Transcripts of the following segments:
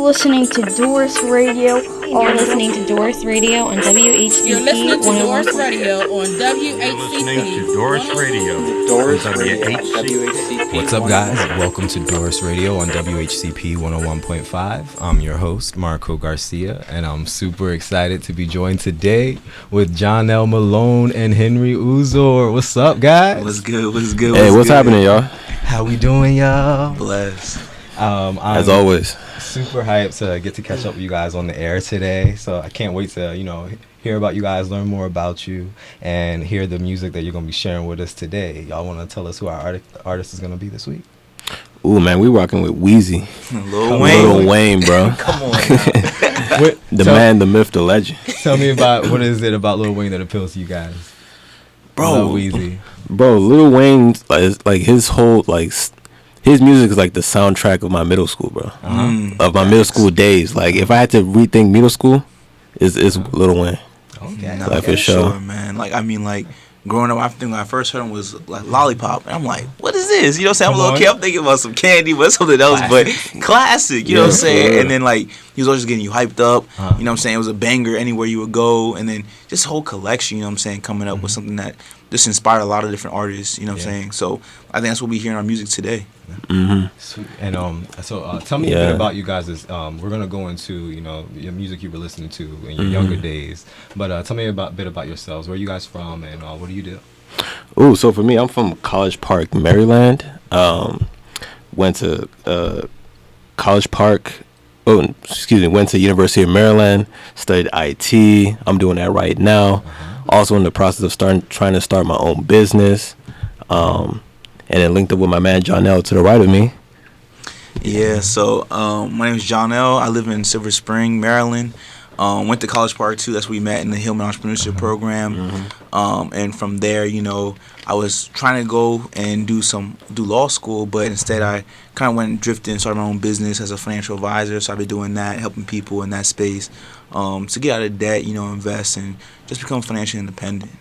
listening to DORiS Radio. You're listening to DORiS Radio on WHCP. You're listening to DORiS Radio on You're listening to DORiS Radio DORiS on Radio, WHCP. What's up, guys? Welcome to DORiS Radio on WHCP 101.5. I'm your host, Marco Garcia, and I'm super excited to be joined today with Jonell Malone and Henry Uzor. What's up, guys? What's good? What's good? Hey, what's good? happening, y'all? How we doing, y'all? Blessed. I'm As always. super hyped to get to catch up with you guys on the air today. So I can't wait to, hear about you guys, learn more about you, and hear the music that you're going to be sharing with us today. Y'all want to tell us who our artist is going to be this week? Ooh, man, we rocking with Wheezy. Lil Wayne. Lil Wayne, bro. Come on. The man, the myth, the legend. Tell me about what is it about Lil Wayne that appeals to you guys? Bro, Wheezy. Bro, Lil Wayne, like his whole, his music is like the soundtrack of my middle school, bro. Of my middle school days. Like, if I had to rethink middle school, it's Lil Wayne. Okay. No, Like, for sure. man. Growing up, I think when I first heard him was like Lollipop, and I'm like, what is this? You know what I'm saying? I'm a little kid, I'm thinking about some candy, but something else, but classic, you know what I'm saying? And then, he was always getting you hyped up, you know what I'm saying? It was a banger anywhere you would go, and then just whole collection, you know what I'm saying, coming up with something that just inspired a lot of different artists, you know what I'm saying? So I think that's what we hear in our music today. Sweet. And so tell me a bit about you guys. We're gonna go into your music you were listening to in your younger days, but tell me a bit about yourselves. Where are you guys from, and what do you do? Ooh, so for me, I'm from College Park, Maryland. Went to College Park. Went to University of Maryland. Studied IT. I'm doing that right now. Also in the process of trying to start my own business. And then linked up with my man Jonell to the right of me. Yeah, so my name is Jonell. I live in Silver Spring, Maryland. Went to College Park too. That's where we met in the Hillman Entrepreneurship Program. And from there, I was trying to go and do law school, but instead I kind of went and drifted and started my own business as a financial advisor. So I've been doing that, helping people in that space to get out of debt, invest and just become financially independent.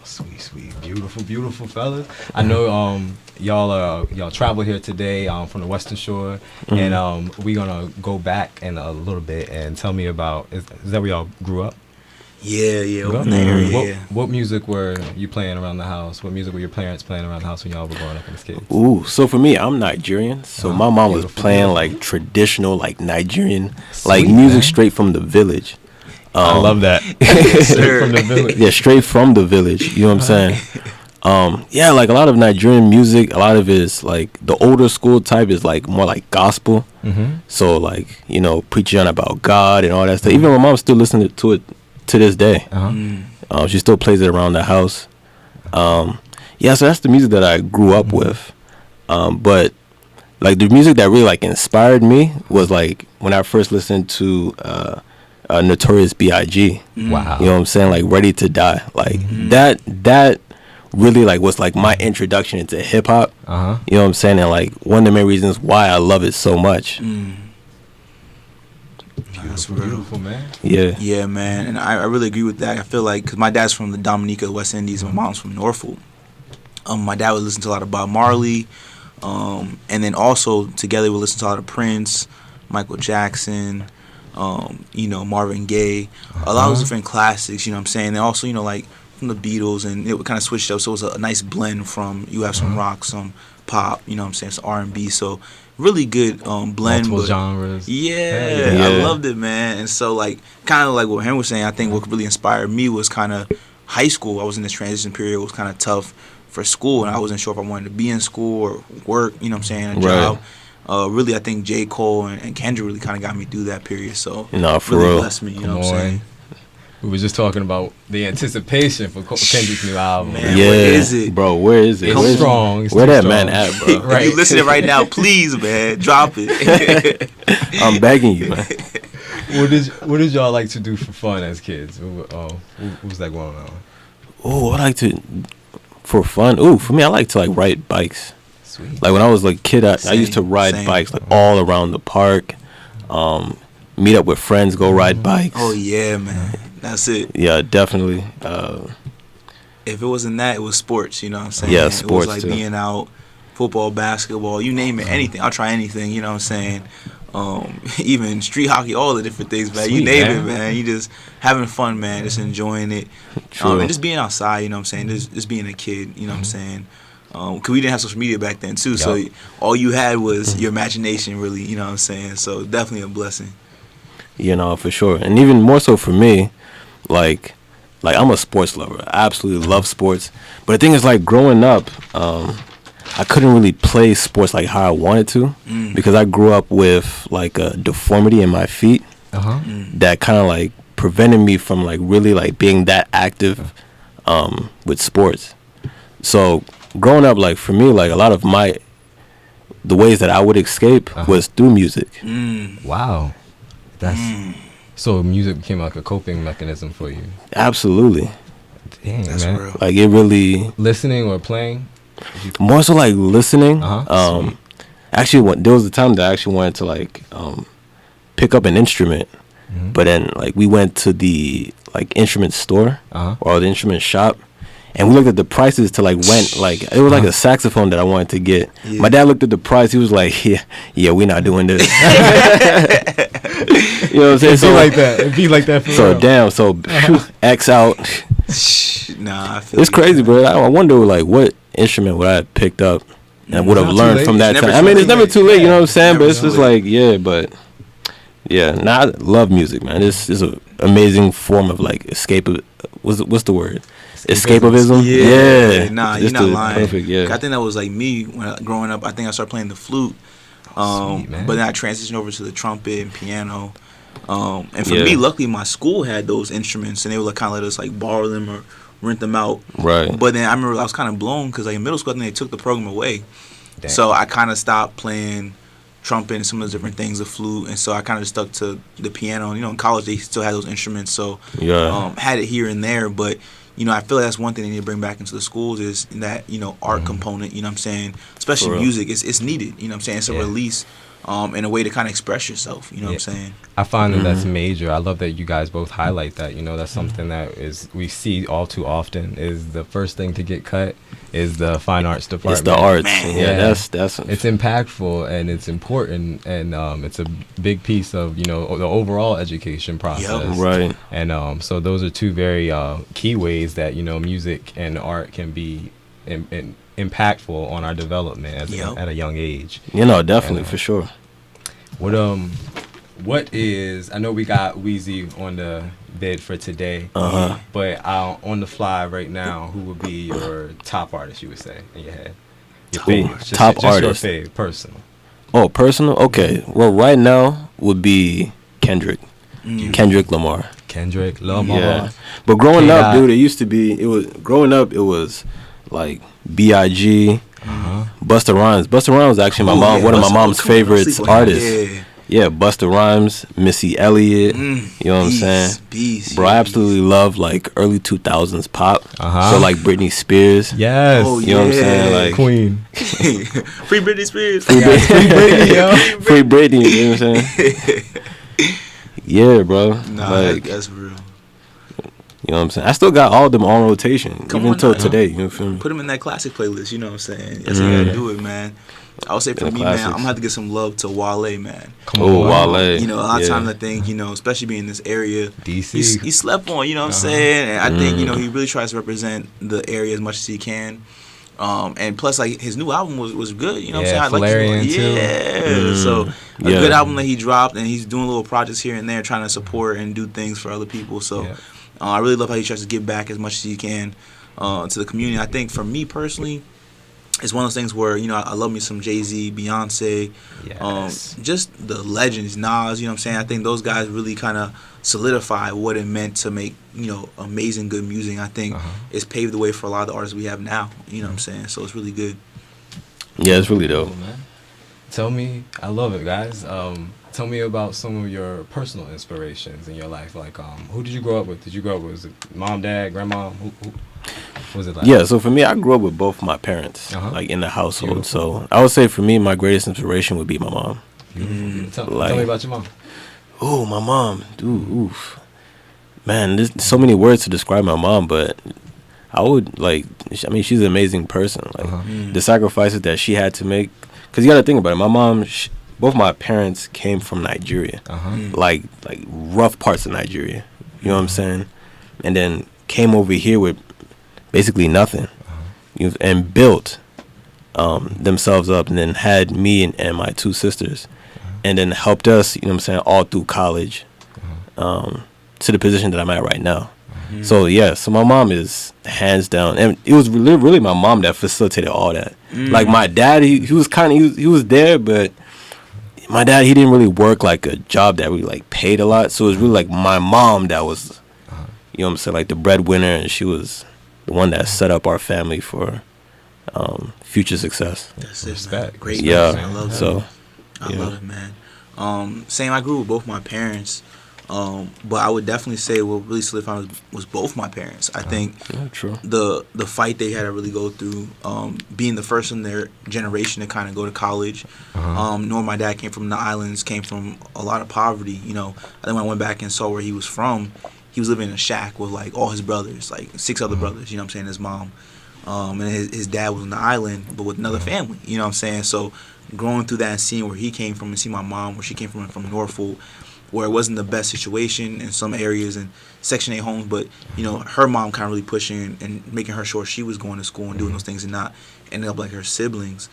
Sweet, beautiful fellas. I know y'all traveled here today from the Western Shore, and we're gonna go back in a little bit and tell me about. Is that where y'all grew up? Yeah, over in the area. What music were you playing around the house? What music were your parents playing around the house when y'all were growing up as kids? Ooh, so for me, I'm Nigerian. So my mom was playing traditional Nigerian music straight from the village. I love that. Straight from the village. Yeah, straight from the village. You know what I'm saying? A lot of Nigerian music, a lot of it is the older school type is more gospel. So preaching on about God and all that stuff. Even my mom's still listening to it to this day. She still plays it around the house. So that's the music that I grew up with. But the music that really inspired me was when I first listened to Notorious B.I.G. Wow. You know what I'm saying? Ready to Die. That really was my introduction into hip hop. You know what I'm saying? And one of the main reasons why I love it so much. That's Beautiful, man. Yeah, man. And I really agree with that. I feel because my dad's from the Dominica, West Indies, and my mom's from Norfolk. My dad would listen to a lot of Bob Marley. And then also together we listen to a lot of Prince, Michael Jackson, Marvin Gaye, a lot of different classics, you know what I'm saying? And also, from the Beatles, and it would kind of switch up, so it was a nice blend from, you have some rock, some pop, you know what I'm saying, some R&B, so really good blend. Multiple genres. Yeah, I loved it, man. And so, kind of like what Henry was saying, I think what really inspired me was kind of high school. I was in this transition period, it was kind of tough for school, and I wasn't sure if I wanted to be in school or work, you know what I'm saying, a job. Really, I think J. Cole and Kendrick really kind of got me through that period. So, for really real. blessed me, you know what I'm saying? We were just talking about the anticipation for Kendrick's new album. Man, where is it? Bro, where is it? It's strong. Where that man at, bro? Right. If you listening right now, please, man, drop it. I'm begging you, man. What did y'all like to do for fun as kids? What was that going on? Oh, I like to, for fun? Ooh, for me, I like to ride bikes. Sweet. When I was a kid, I used to ride bikes all around the park. Meet up with friends, go ride bikes. Oh yeah, man, that's it. Yeah, definitely. If it wasn't that, it was sports. You know what I'm saying? Yeah, sports it was too. Being out, football, basketball, you name it, anything. I'll try anything. You know what I'm saying? even street hockey, all the different things, man. Sweet, you name man. it, man. You just having fun, man. Just enjoying it, True. and just being outside. You know what I'm saying? Just being a kid. You know what I'm saying? Because we didn't have social media back then too, so all you had was your imagination, really. You know what I'm saying? So definitely a blessing. You know, for sure. And even more so for me, like I'm a sports lover. I absolutely love sports. But the thing is, like, growing up, I couldn't really play sports like how I wanted to because I grew up with like a deformity in my feet that kind of like prevented me from like really like being that active with sports. So growing up, like for me, like a lot of the ways that I would escape was through music. Wow. That's so music became like a coping mechanism for you. Absolutely. Dang, That's man. real. Like it really Listening or playing? more so like listening. Sweet. Actually, there was a time that I actually wanted to like pick up an instrument, but then like we went to the like instrument store or the instrument shop, and we looked at the prices to like rent. Like it was like a saxophone that I wanted to get. Yeah. My dad looked at the price. He was like, "Yeah, we're not doing this." You know what I'm saying? It'd be like that for So real. damn. So X out. Nah, I feel It's you, crazy, man. bro. I wonder like what instrument would I have picked up and would have Not too learned late. from that It's never time. I too mean, it's late. never too late. You know what I'm saying? Never But it's too just late. like, yeah, but yeah. Nah, I love music, man. This is an amazing form of like escape. What's the word? Escapism. Yeah, nah, you're Just not the lying. Perfect. Yeah. I think that was like me when growing up. I think I started playing the flute, Sweet, man. but then I transitioned over to the trumpet and piano. And for Yeah. me, luckily, my school had those instruments, and they would like, kind of let us like borrow them or rent them out. Right. But then I remember I was kind of blown because like in middle school, I think they took the program away, Dang. so I kind of stopped playing trumpet and some of the different things, the flute, and so I kind of stuck to the piano. And, you know, in college they still had those instruments, so Yeah. had it here and there, but. You know, I feel like that's one thing they need to bring back into the schools is that, you know, art component, you know what I'm saying? Especially For real. music, it's needed, you know what I'm saying? It's a Yeah. release and a way to kind of express yourself, you know what I'm saying? I find that that's major. I love that you guys both highlight that. You know, that's something that is we see all too often. Is the first thing to get cut is the fine arts department. It's the arts. Man. Yeah, Yeah. that's It's impactful and it's important and it's a big piece of the overall education process. right. And so those are two very key ways that music and art can be impactful on our development at a young age. You know, definitely And, for sure. What is, I know we got Weezy on the bid for today, but on the fly right now, who would be your top artist, you would say, in your head? Top artist. Just your fave, personal. Oh, personal? Okay. Well, right now would be Kendrick. Kendrick Lamar. Kendrick Lamar. Yeah. But growing up, K-Dot. dude, it was like B.I.G., Busta Rhymes. Busta Rhymes was actually one of my mom's favorite artists. Yeah, Busta Rhymes, Missy Elliott. You know what I'm saying? Beast, Bro, I absolutely love like early 2000s pop. So like Britney Spears. Yes. Oh, You know what I'm saying? Like Queen. Free Britney Spears. Free Britney, yo. Free Britney, you know what I'm saying? Yeah, bro. Nah, like, that's real. you know what I'm saying? I still got all of them on rotation, Come even on till now. today. You know what I mean? Put them in that classic playlist, you know what I'm saying? That's how you gotta do it, man. I would say for The me, man, I'm classics. gonna have to get some love to Wale, man. Come Oh, on. Wale. You know, a lot of Yeah. times I think, especially being in this area, DC. he slept on, you know what I'm saying? And I think, he really tries to represent the area as much as he can. And plus, like, his new album was good, you know what I'm saying? I Valerian, like too. Yeah. So, a Yeah. good album that he dropped, and he's doing little projects here and there, trying to support and do things for other people. So, Yeah. I really love how he tries to give back as much as he can to the community. I think for me personally, it's one of those things where, I love me some Jay-Z, Beyonce, Yes. just the legends, Nas, you know what I'm saying? I think those guys really kind of solidify what it meant to make, amazing good music. I think it's paved the way for a lot of the artists we have now, you know what I'm saying? So it's really good. Yeah, it's really dope. Cool, man. Tell me, I love it, guys. Tell me about some of your personal inspirations in your life. Like, who did you grow up with? Did you grow up with, was it mom, dad, grandma? Who was it like? Yeah, so for me, I grew up with both my parents, Uh-huh. like in the household. Beautiful. So I would say for me, my greatest inspiration would be my mom. Tell Like- me about your mom. Oh, my mom, dude, oof. Man, there's so many words to describe my mom, but I would she's an amazing person. Like the sacrifices that she had to make, because you got to think about it. My mom, both my parents came from Nigeria, like rough parts of Nigeria. You know what I'm saying? And then came over here with basically nothing, and built themselves up, and then had me and my two sisters, and then helped us. You know what I'm saying? All through college, to the position that I'm at right now. So yeah, so my mom is hands down, and it was really my mom that facilitated all that. Like my dad, he was he was there, but my dad, he didn't really work like a job that really like paid a lot. So it was really like my mom that was, you know what I'm saying, like the breadwinner, and she was the one that set up our family for future success. That's it, Respect. man. Great. Yeah. Man. I love that. So I love it, man. Same. I grew with both my parents. But I would definitely say what really solidified was both my parents. I think true. the fight they had to really go through, being the first in their generation to kind of go to college. Knowing my dad came from the islands, came from a lot of poverty. You know, I think when I went back and saw where he was from, he was living in a shack with like all his brothers, like 6 other brothers. You know what I'm saying? His mom, and his dad was on the island, but with another family. You know what I'm saying? So growing through that and seeing where he came from, and see my mom where she came from Norfolk, where it wasn't the best situation in some areas and Section 8 homes, but, you know, her mom kind of really pushing and making her sure she was going to school and doing those things and not ending up like her siblings.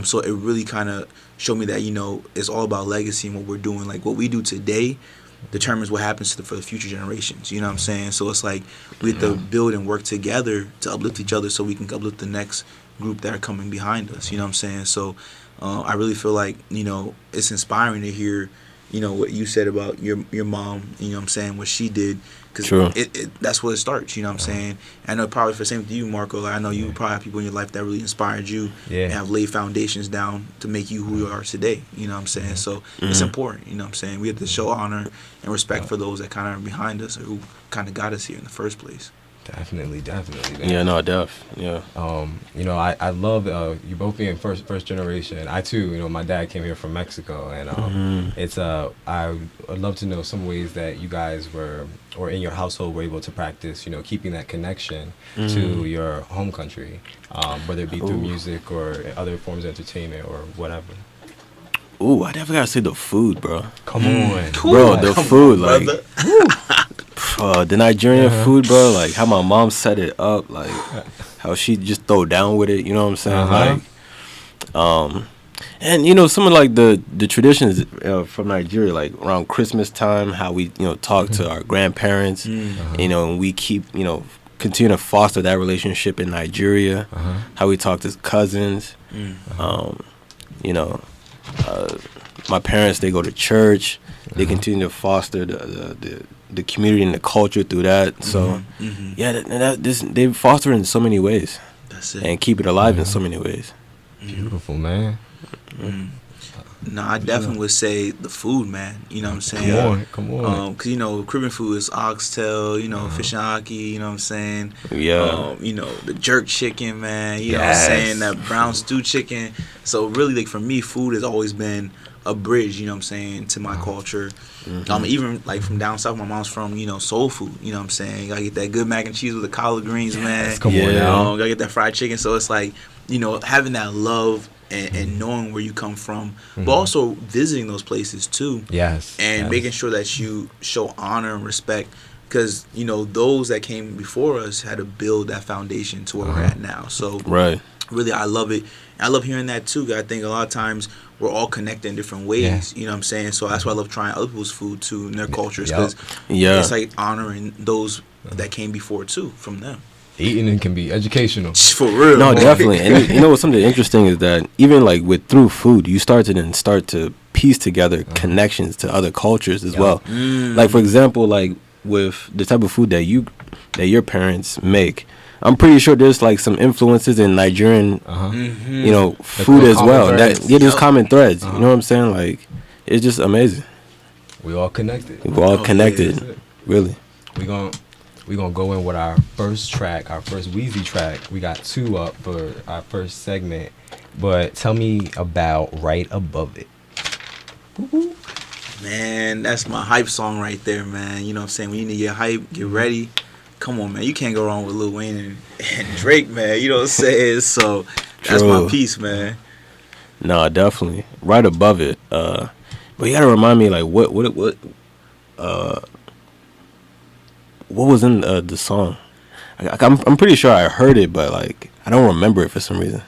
So it really kind of showed me that, you know, it's all about legacy and what we're doing. Like, what we do today determines what happens for the future generations. You know what I'm saying? So it's like we have to build and work together to uplift each other so we can uplift the next group that are coming behind us. You know what I'm saying? So I really feel like, you know, it's inspiring to hear, you know, what you said about your mom, you know what I'm saying, what she did, because that's where it starts, you know what I'm saying. I know probably for the same with you, Marco, like, I know you probably have people in your life that really inspired you and have laid foundations down to make you who you are today, you know what I'm saying. So it's important, you know what I'm saying. We have to show honor and respect for those that kind of are behind us or who kind of got us here in the first place. Definitely. Man. Yeah, no, yeah. You know, I love you both being first generation. I too, you know, my dad came here from Mexico, and it's I would love to know some ways that you guys were, or in your household, were able to practice, you know, keeping that connection to your home country, whether it be through music or other forms of entertainment or whatever. Ooh, I definitely gotta say the food, bro. Come on, bro, the food, like. The Nigerian food, bro, like how my mom set it up, like how she just throw down with it, you know what I'm saying? Like, and you know, some of like the traditions from Nigeria, like around Christmas time, how we, you know, talk to our grandparents, you know, and we keep, you know, continue to foster that relationship in Nigeria, how we talk to cousins, you know, my parents, they go to church, they continue to foster the community and the culture through that. So they foster it in so many ways. That's it. And keep it alive in so many ways. Beautiful, man. No, I definitely would say the food, man. You know what I'm saying? Come on. Because, you know, Caribbean food is oxtail, you know, fish and ackee, you know what I'm saying? Yeah. You know, the jerk chicken, man. You know what I'm saying? That brown stew chicken. So really, like, for me, food has always been a bridge, you know what I'm saying, to my culture. Even like from down south, my mom's from, you know, soul food, you know what I'm saying. Gotta get that good mac and cheese with the collard greens, man. Come on now. Gotta get that fried chicken. So it's like, you know, having that love and knowing where you come from, but also visiting those places too. And making sure that you show honor and respect, because, you know, those that came before us had to build that foundation to where we're at now. So really, I love it. I love hearing that too. I think a lot of times we're all connected in different ways. You know what I'm saying? So that's why I love trying other people's food too and their cultures, because it's like honoring those that came before too from them. Eating it can be educational. For real. No, definitely. And you know what's something interesting is that even like through food, you start to piece together connections to other cultures as well. Like, for example, like with the type of food that your parents make, I'm pretty sure there's like some influences in Nigerian, you know, food as well. There's common threads. You know what I'm saying? Like, it's just amazing. We all connected. We're all connected, really. We gonna go in with our first track, our first Wheezy track. We got 2 up for our first segment, but tell me about Right Above It. Man, that's my hype song right there, man. You know what I'm saying? When you need your hype, get ready. Come on, man. You can't go wrong with Lil Wayne and Drake, man. You know what I'm saying? So that's my piece, man. No, definitely right above it. But you gotta remind me like what was in the song? I'm pretty sure I heard it, but like I don't remember it for some reason.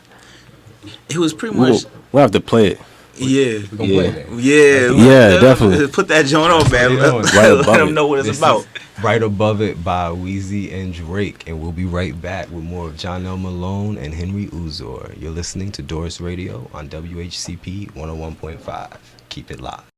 It was pretty much. We'll have to play it. Yeah, We're gonna play that. Yeah, definitely. Put that joint on, man. Right Let above them it. know what it's This about. is Right Above It by Weezy and Drake, and we'll be right back with more of Jonell Malone and Henry Uzor. You're listening to DORiS Radio on WHCP 101.5. Keep it locked.